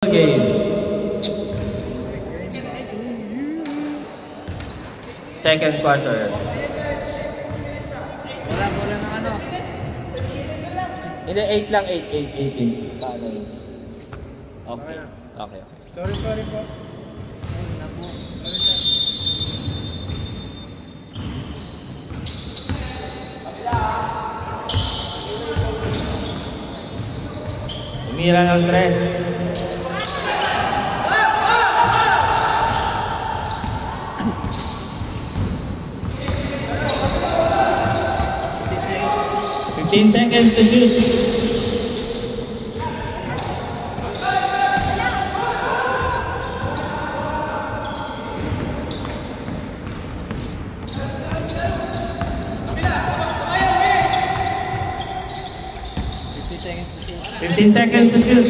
Game. Second quarter. Wala ng ano. Hindi, 8 lang, 8. Paano yun? Okay. Sorry po. Tumira ng 3. 15 seconds to shoot. Fifteen seconds to shoot.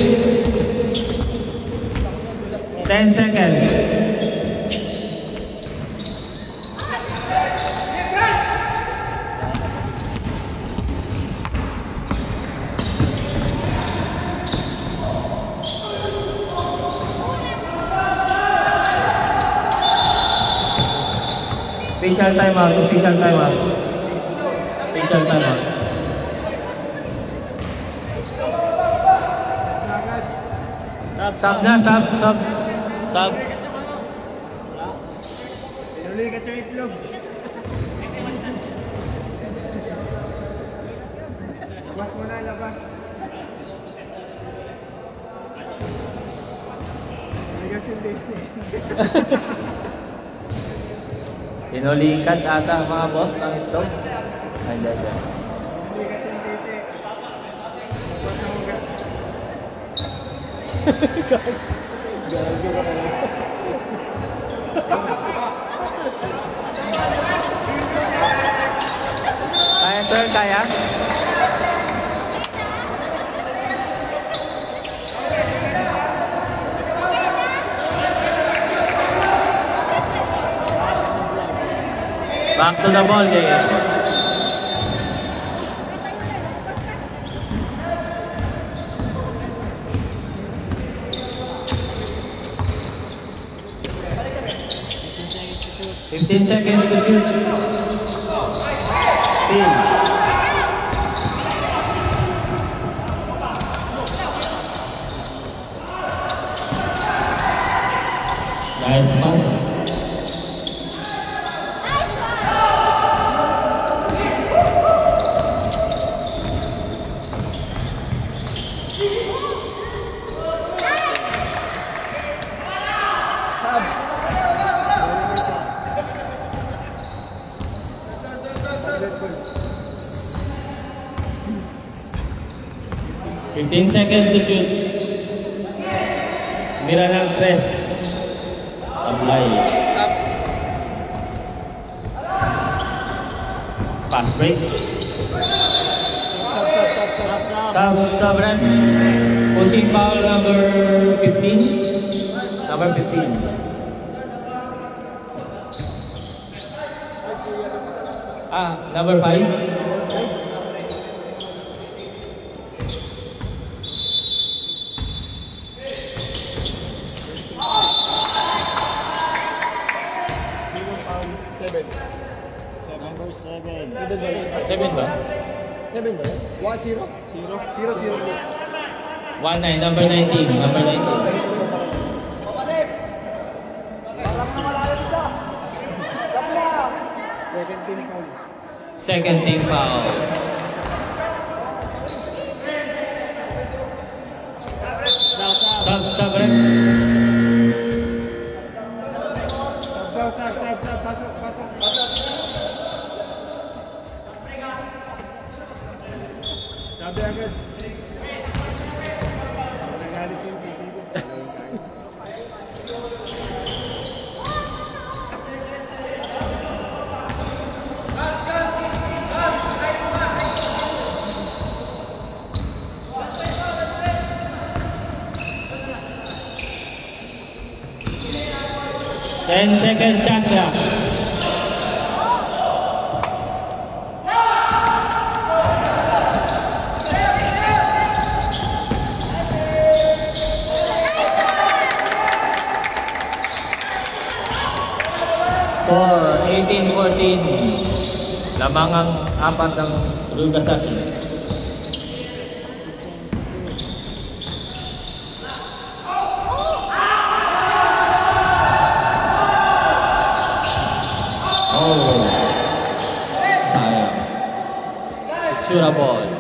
10 seconds. Official timeout. Sub. Pinuloy ka sa itlog. Labas mo na, labas. Bigas yung date. Pinulikat ata mga boss ang ito. Andiyan. Bigas yung date. Labas ang ugat. Gago ka pala. Kaya sir, kaya? Back to the ball game. Fifteen seconds to shoot. Steal. Nice pass. Sub. 15 seconds to shoot. Mira ng 3. Sablay. Pass break. Sub rep. Pushing foul number 15. Number 15. Number 5. Number 7. 7 ba? 7 ba? 1-0? 0. 19, number 19. Number 19. Kapatid! Parang na malayo isa. Sabla! Second team foul. Sub rep. Sub. Pasok. Sabi agad. Nagalit yung titigo. 10 seconds shot clock. Score 18-14. Lamang ang apat ng Rugasaki. Oh, sayang. Futura ball.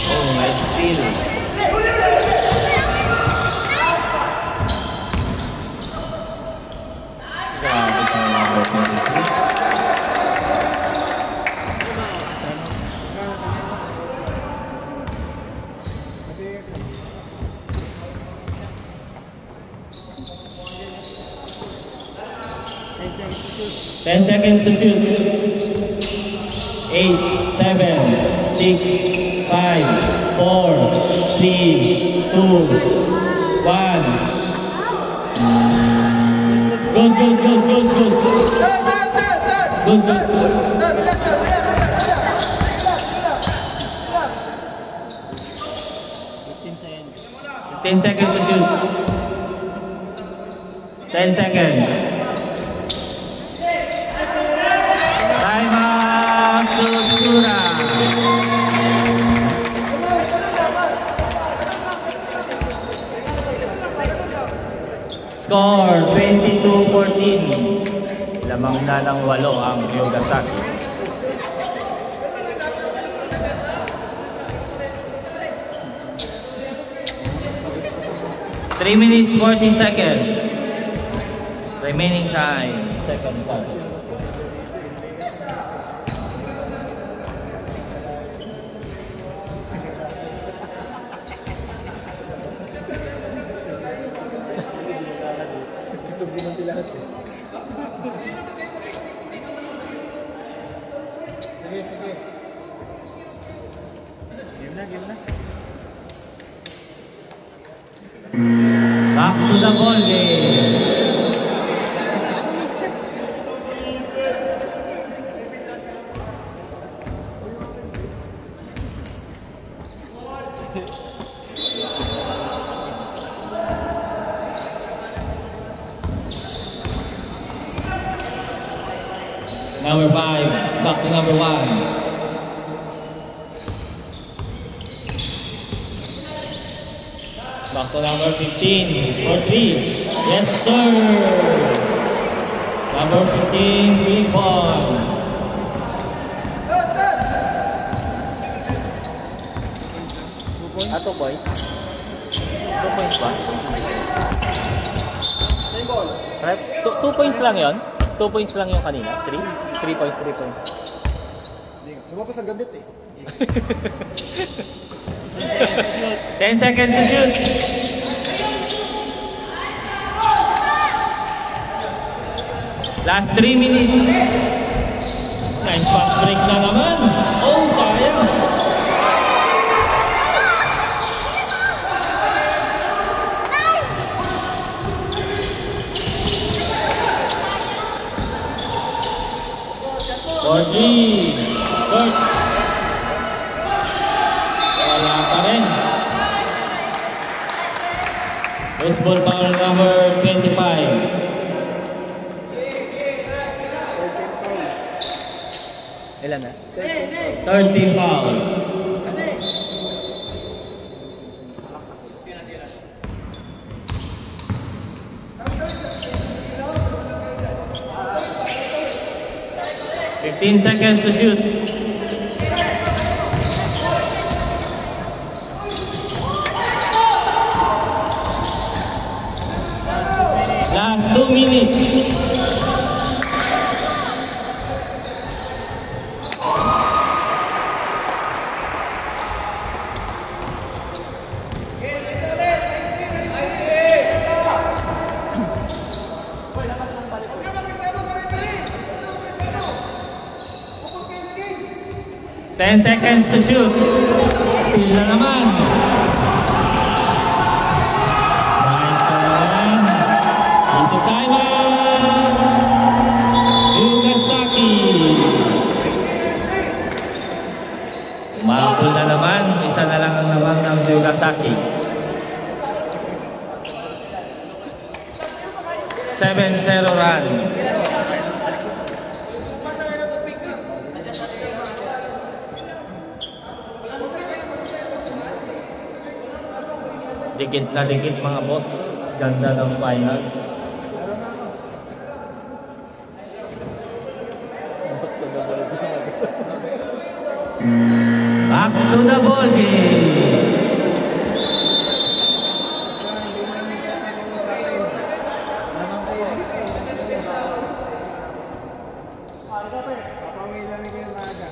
Oh, nice steal. Grabe ka number 23. Ten seconds to shoot. 8, 7, 6, 5, 4, 3, 2, 1. Good. Ten seconds to shoot. 10 seconds. Time out, Futura. Score 22-14. Lamang na ng 8 ang Rugasaki. Three minutes 40 seconds. Remaining time. Second quarter. Gusto mo naman lahat eh. Sige. Game na. Back to the ball game. Number 5, back to number 1. Back to number 15 for 3. Yes, sir. Number 15, 3 points. Ato boy. 2 points ba? 2 points lang yon? 2 points lang yung kanina? 3 points. Lumabas ang gandit eh. 10 seconds to shoot. Last 3 minutes. Nice pass break na naman. Oh, sayang. Short. Wala pa rin. Baseball foul number 25. Ilan na? 30 foul. Fifteen seconds to shoot. Last 2 minutes. 10 seconds to shoot. Steal na naman. Nice na naman. Isukaiwa. Yugasaki. Umabol na naman. Isa na lang ang naman ng Yugasaki. 7-0 run. Dikit na dikit mga boss. Ganda ng finals. Back to the ball game. Papamilami ko yung maaga.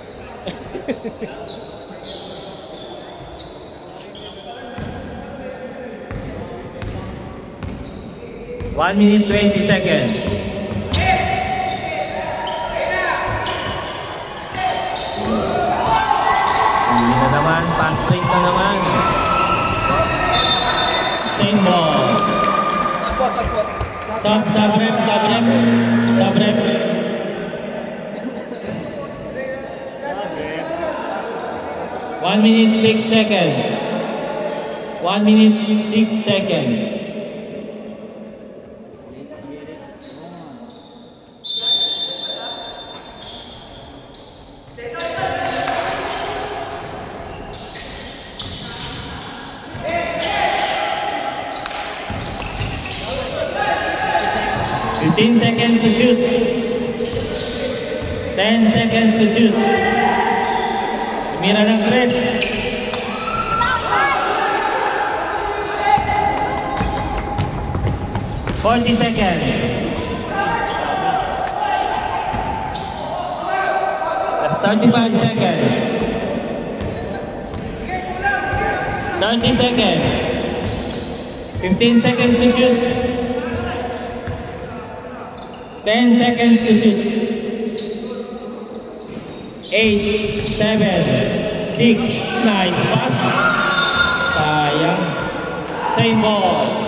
1 minute 20 seconds. Hindi na naman, pass break na naman. Same ball. Sub rep. 1 minute 6 seconds. 1 minute 6 seconds. Fifteen seconds to shoot. 10 seconds to shoot. Mira ng 3. 40 seconds. That's 35 seconds. 30 seconds. 15 seconds to shoot. 10 seconds to shoot. 8, 7, 6. Nice pass. Sayang. Same ball.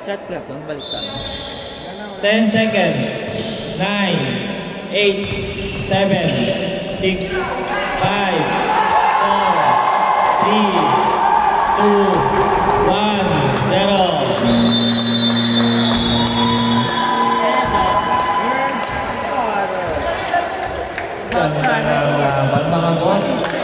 Shot clock, ang baliktad. 10 seconds. 9, 8, 7, 6, 5, 4, 3, 2, 1, 0. Ganda ng laban mga boss.